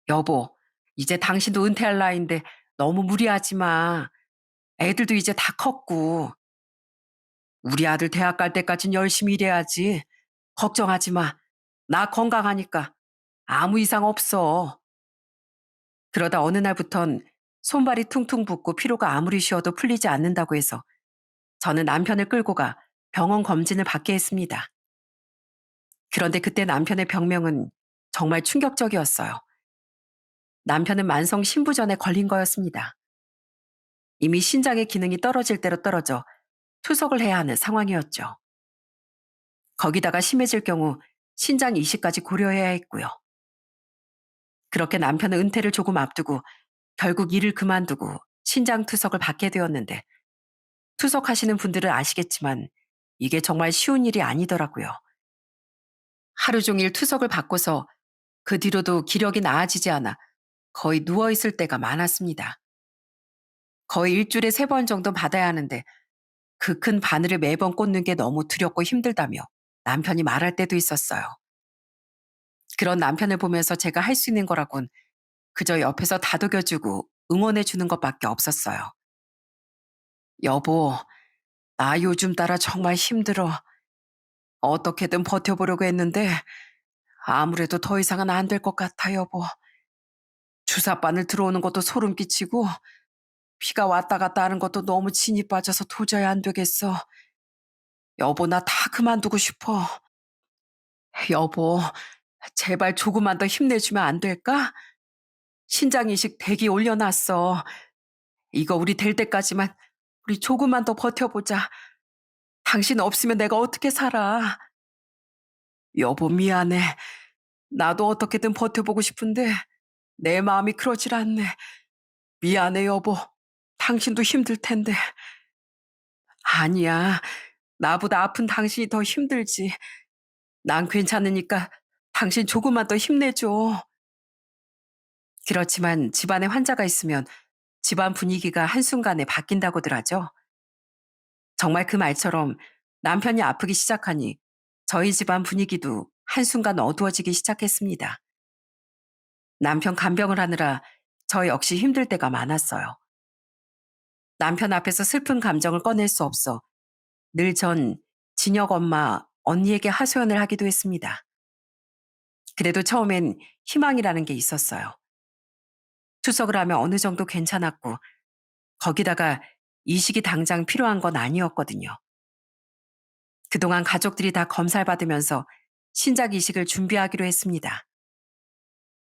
여보, 이제 당신도 은퇴할 나이인데 너무 무리하지 마. 애들도 이제 다 컸고. 우리 아들 대학 갈 때까진 열심히 일해야지. 걱정하지 마. 나 건강하니까 아무 이상 없어. 그러다 어느 날부턴 손발이 퉁퉁 붓고 피로가 아무리 쉬어도 풀리지 않는다고 해서 저는 남편을 끌고 가 병원 검진을 받게 했습니다. 그런데 그때 남편의 병명은 정말 충격적이었어요. 남편은 만성 신부전에 걸린 거였습니다. 이미 신장의 기능이 떨어질 대로 떨어져 투석을 해야 하는 상황이었죠. 거기다가 심해질 경우 신장 이식까지 고려해야 했고요. 그렇게 남편은 은퇴를 조금 앞두고 결국 일을 그만두고 신장 투석을 받게 되었는데 투석하시는 분들은 아시겠지만 이게 정말 쉬운 일이 아니더라고요. 하루 종일 투석을 받고서 그 뒤로도 기력이 나아지지 않아 거의 누워있을 때가 많았습니다. 거의 일주일에 3번 정도 받아야 하는데 그 큰 바늘을 매번 꽂는 게 너무 두렵고 힘들다며 남편이 말할 때도 있었어요. 그런 남편을 보면서 제가 할 수 있는 거라곤 그저 옆에서 다독여주고 응원해주는 것밖에 없었어요. 여보, 나 요즘 따라 정말 힘들어. 어떻게든 버텨보려고 했는데 아무래도 더 이상은 안 될 것 같아, 여보. 주사바늘 들어오는 것도 소름 끼치고 피가 왔다 갔다 하는 것도 너무 진이 빠져서 도저히 안 되겠어. 여보, 나 다 그만두고 싶어. 여보, 제발 조금만 더 힘내주면 안 될까? 신장 이식 대기 올려놨어. 이거 우리 될 때까지만 우리 조금만 더 버텨보자. 당신 없으면 내가 어떻게 살아? 여보, 미안해. 나도 어떻게든 버텨보고 싶은데 내 마음이 그러질 않네. 미안해, 여보. 당신도 힘들 텐데. 아니야. 나보다 아픈 당신이 더 힘들지. 난 괜찮으니까 당신 조금만 더 힘내줘. 그렇지만 집안에 환자가 있으면 집안 분위기가 한순간에 바뀐다고들 하죠. 정말 그 말처럼 남편이 아프기 시작하니 저희 집안 분위기도 한순간 어두워지기 시작했습니다. 남편 간병을 하느라 저 역시 힘들 때가 많았어요. 남편 앞에서 슬픈 감정을 꺼낼 수 없어 늘 전 진혁 엄마, 언니에게 하소연을 하기도 했습니다. 그래도 처음엔 희망이라는 게 있었어요. 투석을 하면 어느 정도 괜찮았고 거기다가 이식이 당장 필요한 건 아니었거든요. 그동안 가족들이 다 검사를 받으면서 신작 이식을 준비하기로 했습니다.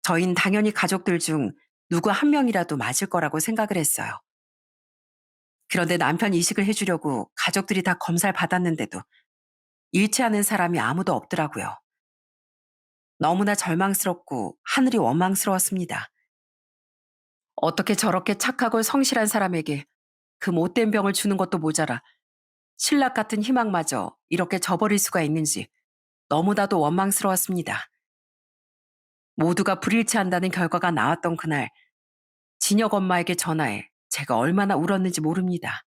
저희는 당연히 가족들 중 누구 한 명이라도 맞을 거라고 생각을 했어요. 그런데 남편 이식을 해주려고 가족들이 다 검사를 받았는데도 일치하는 사람이 아무도 없더라고요. 너무나 절망스럽고 하늘이 원망스러웠습니다. 어떻게 저렇게 착하고 성실한 사람에게 그 못된 병을 주는 것도 모자라 신락 같은 희망마저 이렇게 저버릴 수가 있는지 너무나도 원망스러웠습니다. 모두가 불일치한다는 결과가 나왔던 그날 진혁 엄마에게 전화해 제가 얼마나 울었는지 모릅니다.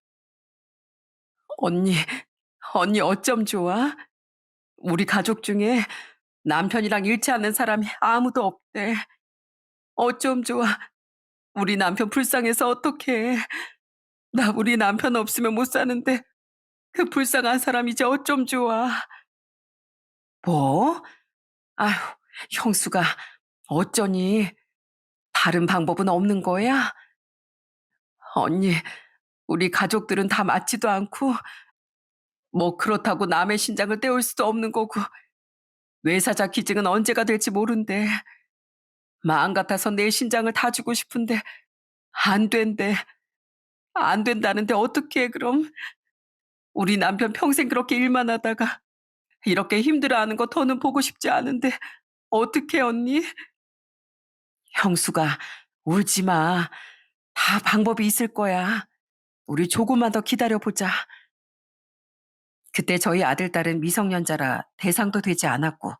언니, 언니 어쩜 좋아? 우리 가족 중에 남편이랑 일치하는 사람이 아무도 없대. 어쩜 좋아. 우리 남편 불쌍해서 어떡해. 나 우리 남편 없으면 못 사는데 그 불쌍한 사람 이제 어쩜 좋아. 뭐? 아휴, 형수가 어쩌니? 다른 방법은 없는 거야? 언니, 우리 가족들은 다 맞지도 않고 뭐 그렇다고 남의 신장을 떼올 수도 없는 거고 뇌사자 기증은 언제가 될지 모른대. 마음 같아서 내 신장을 다 주고 싶은데 안 된대. 안 된다는데 어떻게 해 그럼? 우리 남편 평생 그렇게 일만 하다가 이렇게 힘들어하는 거 더는 보고 싶지 않은데 어떡해 언니? 형수가 울지 마. 다 방법이 있을 거야. 우리 조금만 더 기다려보자. 그때 저희 아들, 딸은 미성년자라 대상도 되지 않았고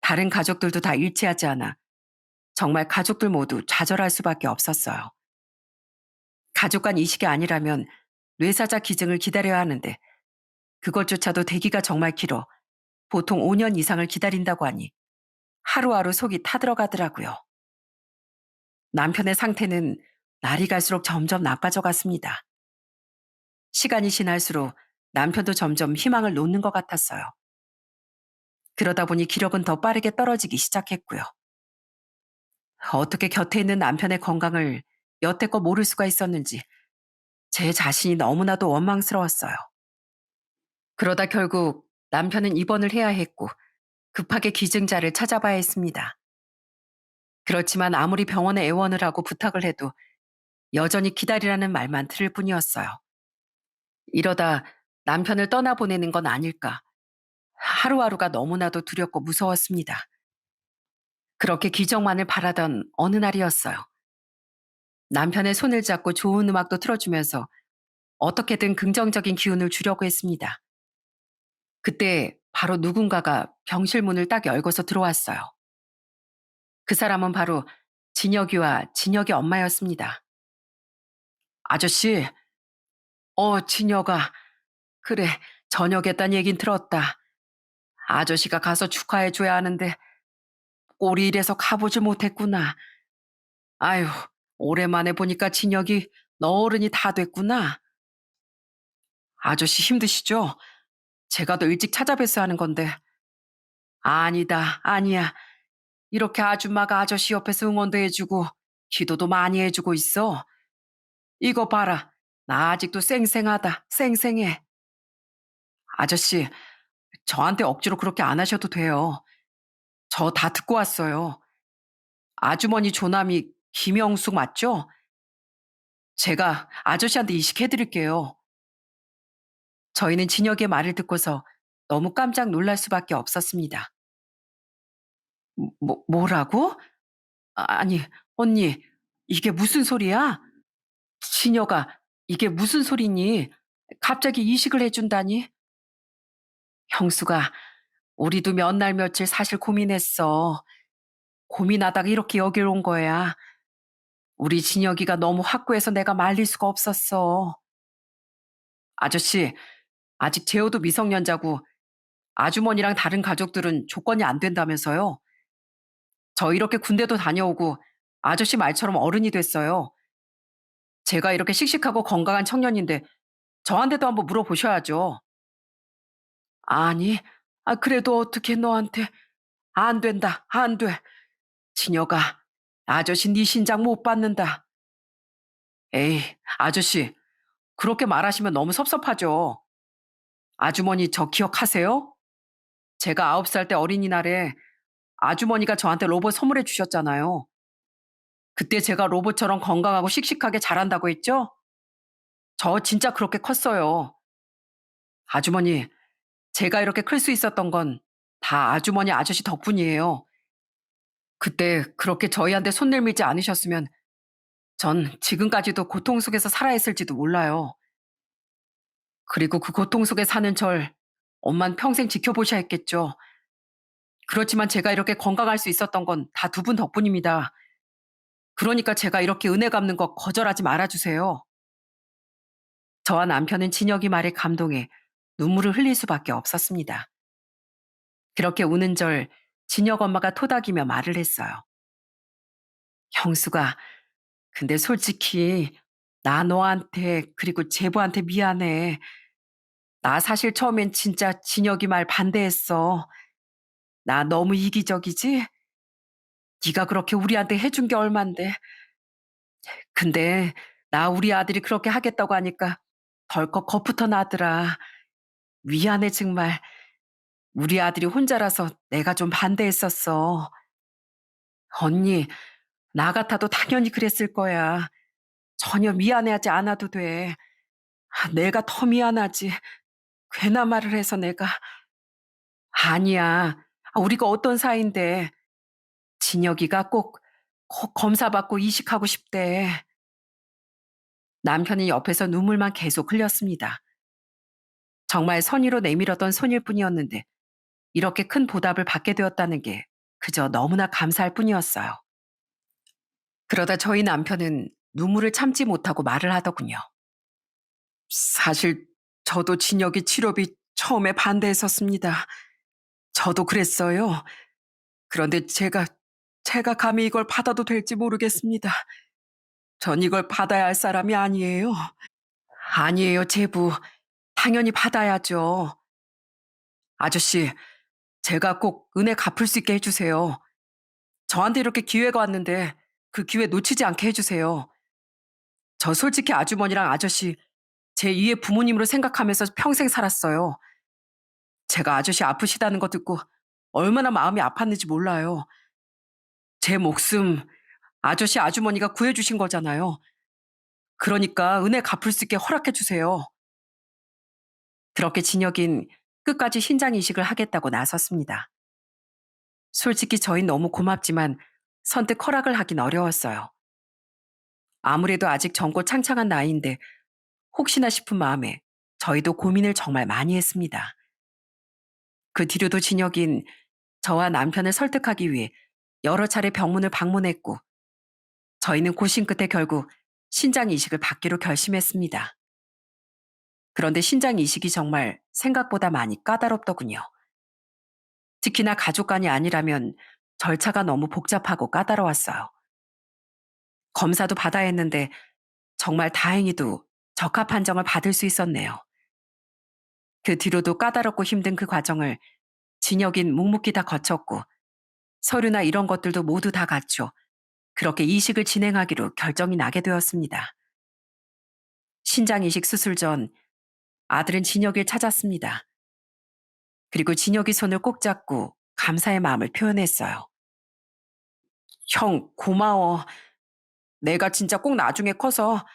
다른 가족들도 다 일치하지 않아 정말 가족들 모두 좌절할 수밖에 없었어요. 가족 간 이식이 아니라면 뇌사자 기증을 기다려야 하는데 그것조차도 대기가 정말 길어 보통 5년 이상을 기다린다고 하니 하루하루 속이 타들어가더라고요. 남편의 상태는 날이 갈수록 점점 나빠져 갔습니다. 시간이 지날수록 남편도 점점 희망을 놓는 것 같았어요. 그러다 보니 기력은 더 빠르게 떨어지기 시작했고요. 어떻게 곁에 있는 남편의 건강을 여태껏 모를 수가 있었는지 제 자신이 너무나도 원망스러웠어요. 그러다 결국 남편은 입원을 해야 했고 급하게 기증자를 찾아봐야 했습니다. 그렇지만 아무리 병원에 애원을 하고 부탁을 해도 여전히 기다리라는 말만 들을 뿐이었어요. 이러다 남편을 떠나보내는 건 아닐까. 하루하루가 너무나도 두렵고 무서웠습니다. 그렇게 기적만을 바라던 어느 날이었어요. 남편의 손을 잡고 좋은 음악도 틀어주면서 어떻게든 긍정적인 기운을 주려고 했습니다. 그때 바로 누군가가 병실 문을 딱 열고서 들어왔어요. 그 사람은 바로 진혁이와 진혁의 엄마였습니다. 아저씨, 진혁아. 그래, 저녁했단 얘긴 들었다. 아저씨가 가서 축하해줘야 하는데 꼴이 이래서 가보질 못했구나. 아유, 오랜만에 보니까 진혁이 너 어른이 다 됐구나. 아저씨 힘드시죠? 제가 더 일찍 찾아뵀어야 하는 건데. 아니다, 아니야. 이렇게 아줌마가 아저씨 옆에서 응원도 해주고 기도도 많이 해주고 있어. 이거 봐라. 나 아직도 쌩쌩하다. 쌩쌩해. 아저씨, 저한테 억지로 그렇게 안 하셔도 돼요. 저 다 듣고 왔어요. 아주머니 조남이 김영숙 맞죠? 제가 아저씨한테 이식해드릴게요. 저희는 진혁의 말을 듣고서 너무 깜짝 놀랄 수밖에 없었습니다. 뭐라고? 아니, 언니, 이게 무슨 소리야? 진혁아, 이게 무슨 소리니? 갑자기 이식을 해준다니? 형수가, 우리도 몇 날 며칠 사실 고민했어. 고민하다가 이렇게 여길 온 거야. 우리 진혁이가 너무 확고해서 내가 말릴 수가 없었어. 아저씨, 아직 재호도 미성년자고 아주머니랑 다른 가족들은 조건이 안 된다면서요. 저 이렇게 군대도 다녀오고 아저씨 말처럼 어른이 됐어요. 제가 이렇게 씩씩하고 건강한 청년인데 저한테도 한번 물어보셔야죠. 아니, 그래도 어떻게 너한테 안 된다, 안 돼. 진혁아, 아저씨 네 신장 못 받는다. 에이, 아저씨, 그렇게 말하시면 너무 섭섭하죠. 아주머니 저 기억하세요? 제가 9살 때 어린이날에 아주머니가 저한테 로봇 선물해 주셨잖아요. 그때 제가 로봇처럼 건강하고 씩씩하게 자란다고 했죠? 저 진짜 그렇게 컸어요. 아주머니, 제가 이렇게 클 수 있었던 건 다 아주머니 아저씨 덕분이에요. 그때 그렇게 저희한테 손 내밀지 않으셨으면 전 지금까지도 고통 속에서 살아있을지도 몰라요. 그리고 그 고통 속에 사는 절 엄만 평생 지켜보셔야 했겠죠. 그렇지만 제가 이렇게 건강할 수 있었던 건 다 두 분 덕분입니다. 그러니까 제가 이렇게 은혜 갚는 거 거절하지 말아주세요. 저와 남편은 진혁이 말에 감동해 눈물을 흘릴 수밖에 없었습니다. 그렇게 우는 절 진혁 엄마가 토닥이며 말을 했어요. 형수가, 근데 솔직히 나 너한테 그리고 제부한테 미안해. 나 사실 처음엔 진짜 진혁이 말 반대했어. 나 너무 이기적이지? 네가 그렇게 우리한테 해준 게 얼만데. 근데 나 우리 아들이 그렇게 하겠다고 하니까 덜컥 겁부터 나더라. 미안해 정말. 우리 아들이 혼자라서 내가 좀 반대했었어. 언니, 나 같아도 당연히 그랬을 거야. 전혀 미안해하지 않아도 돼. 내가 더 미안하지. 괜한 말을 해서 내가. 아니야. 우리가 어떤 사이인데. 진혁이가 꼭 검사 받고 이식하고 싶대. 남편이 옆에서 눈물만 계속 흘렸습니다. 정말 선의로 내밀었던 손일 뿐이었는데 이렇게 큰 보답을 받게 되었다는 게 그저 너무나 감사할 뿐이었어요. 그러다 저희 남편은 눈물을 참지 못하고 말을 하더군요. 사실 저도 진혁이 치료비 처음에 반대했었습니다. 저도 그랬어요. 그런데 제가 감히 이걸 받아도 될지 모르겠습니다. 전 이걸 받아야 할 사람이 아니에요. 아니에요, 제부. 당연히 받아야죠. 아저씨, 제가 꼭 은혜 갚을 수 있게 해주세요. 저한테 이렇게 기회가 왔는데 그 기회 놓치지 않게 해주세요. 저 솔직히 아주머니랑 아저씨 제2의 부모님으로 생각하면서 평생 살았어요. 제가 아저씨 아프시다는 거 듣고 얼마나 마음이 아팠는지 몰라요. 제 목숨 아저씨 아주머니가 구해주신 거잖아요. 그러니까 은혜 갚을 수 있게 허락해 주세요. 그렇게 진혁인 끝까지 신장 이식을 하겠다고 나섰습니다. 솔직히 저희 너무 고맙지만 선뜻 허락을 하긴 어려웠어요. 아무래도 아직 젊고 창창한 나이인데 혹시나 싶은 마음에 저희도 고민을 정말 많이 했습니다. 그 뒤로도 진혁인 저와 남편을 설득하기 위해 여러 차례 병문을 방문했고 저희는 고심 끝에 결국 신장 이식을 받기로 결심했습니다. 그런데 신장 이식이 정말 생각보다 많이 까다롭더군요. 특히나 가족 간이 아니라면 절차가 너무 복잡하고 까다로웠어요. 검사도 받아야 했는데 정말 다행히도 적합 판정을 받을 수 있었네요. 그 뒤로도 까다롭고 힘든 그 과정을 진혁인 묵묵히 다 거쳤고 서류나 이런 것들도 모두 다 갖춰 그렇게 이식을 진행하기로 결정이 나게 되었습니다. 신장 이식 수술 전 아들은 진혁이를 찾았습니다. 그리고 진혁이 손을 꼭 잡고 감사의 마음을 표현했어요. 형, 고마워. 내가 진짜 꼭 나중에 커서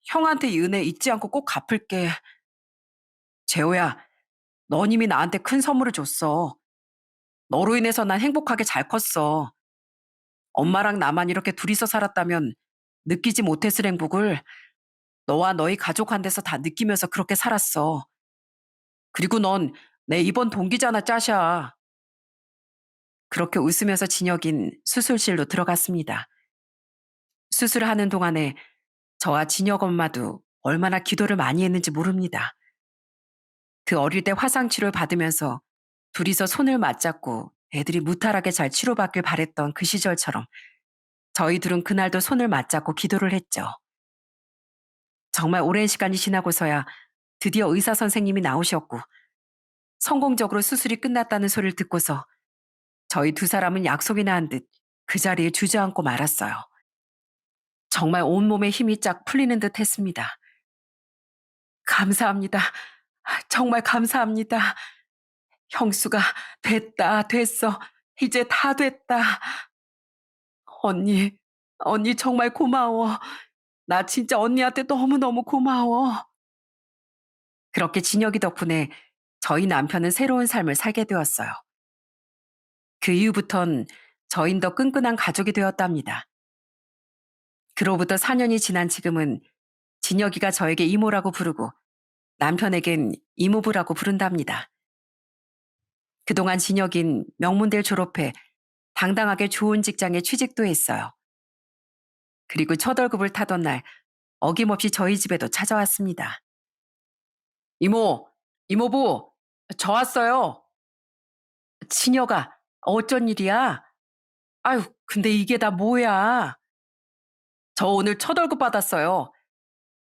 형한테 이 은혜 잊지 않고 꼭 갚을게. 재호야, 넌 이미 나한테 큰 선물을 줬어. 너로 인해서 난 행복하게 잘 컸어. 엄마랑 나만 이렇게 둘이서 살았다면 느끼지 못했을 행복을 너와 너희 가족한테서 다 느끼면서 그렇게 살았어. 그리고 넌 내 이번 동기잖아, 짜샤. 그렇게 웃으면서 진혁인 수술실로 들어갔습니다. 수술하는 동안에 저와 진혁 엄마도 얼마나 기도를 많이 했는지 모릅니다. 그 어릴 때 화상 치료를 받으면서 둘이서 손을 맞잡고 애들이 무탈하게 잘 치료받길 바랬던 그 시절처럼 저희 둘은 그날도 손을 맞잡고 기도를 했죠. 정말 오랜 시간이 지나고서야 드디어 의사 선생님이 나오셨고 성공적으로 수술이 끝났다는 소리를 듣고서 저희 두 사람은 약속이나 한 듯 그 자리에 주저앉고 말았어요. 정말 온몸에 힘이 쫙 풀리는 듯 했습니다. 감사합니다. 정말 감사합니다. 형수가 됐다, 됐어. 이제 다 됐다. 언니, 언니 정말 고마워. 나 진짜 언니한테 너무너무 고마워. 그렇게 진혁이 덕분에 저희 남편은 새로운 삶을 살게 되었어요. 그 이후부턴 저희는 더 끈끈한 가족이 되었답니다. 그로부터 4년이 지난 지금은 진혁이가 저에게 이모라고 부르고 남편에겐 이모부라고 부른답니다. 그동안 진혁인 명문대를 졸업해 당당하게 좋은 직장에 취직도 했어요. 그리고 첫 월급을 타던 날 어김없이 저희 집에도 찾아왔습니다. 이모, 이모부, 저 왔어요. 진혁아, 어쩐 일이야? 아유, 근데 이게 다 뭐야? 저 오늘 첫 월급 받았어요.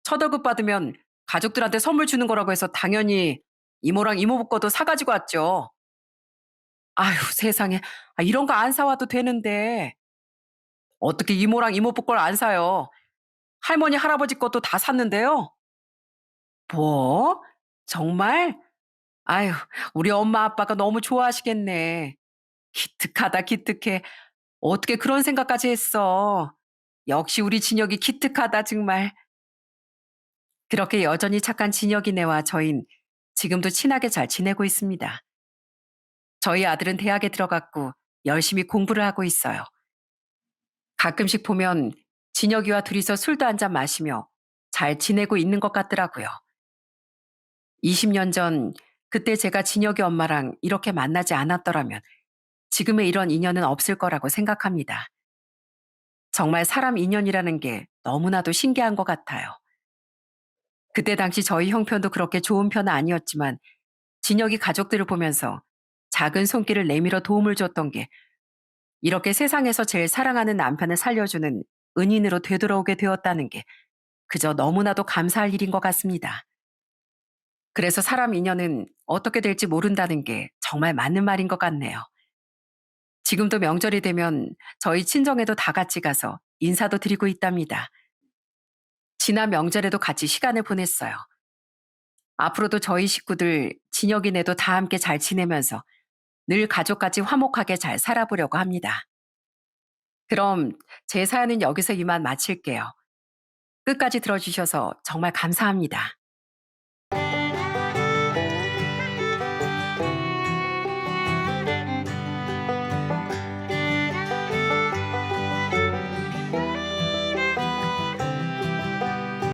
첫 월급 받으면 가족들한테 선물 주는 거라고 해서 당연히 이모랑 이모부 거도 사가지고 왔죠. 아유, 세상에. 이런 거 안 사와도 되는데. 어떻게 이모랑 이모부 걸 안 사요? 할머니, 할아버지 것도 다 샀는데요. 뭐? 정말? 아유, 우리 엄마 아빠가 너무 좋아하시겠네. 기특하다, 기특해. 어떻게 그런 생각까지 했어. 역시 우리 진혁이 기특하다, 정말. 그렇게 여전히 착한 진혁이네와 저흰 지금도 친하게 잘 지내고 있습니다. 저희 아들은 대학에 들어갔고 열심히 공부를 하고 있어요. 가끔씩 보면 진혁이와 둘이서 술도 한잔 마시며 잘 지내고 있는 것 같더라고요. 20년 전 그때 제가 진혁이 엄마랑 이렇게 만나지 않았더라면 지금의 이런 인연은 없을 거라고 생각합니다. 정말 사람 인연이라는 게 너무나도 신기한 것 같아요. 그때 당시 저희 형편도 그렇게 좋은 편은 아니었지만 진혁이 가족들을 보면서 작은 손길을 내밀어 도움을 줬던 게 이렇게 세상에서 제일 사랑하는 남편을 살려주는 은인으로 되돌아오게 되었다는 게 그저 너무나도 감사할 일인 것 같습니다. 그래서 사람 인연은 어떻게 될지 모른다는 게 정말 맞는 말인 것 같네요. 지금도 명절이 되면 저희 친정에도 다 같이 가서 인사도 드리고 있답니다. 지난 명절에도 같이 시간을 보냈어요. 앞으로도 저희 식구들, 진혁이네도 다 함께 잘 지내면서 늘 가족같이 화목하게 잘 살아보려고 합니다. 그럼 제 사연은 여기서 이만 마칠게요. 끝까지 들어주셔서 정말 감사합니다.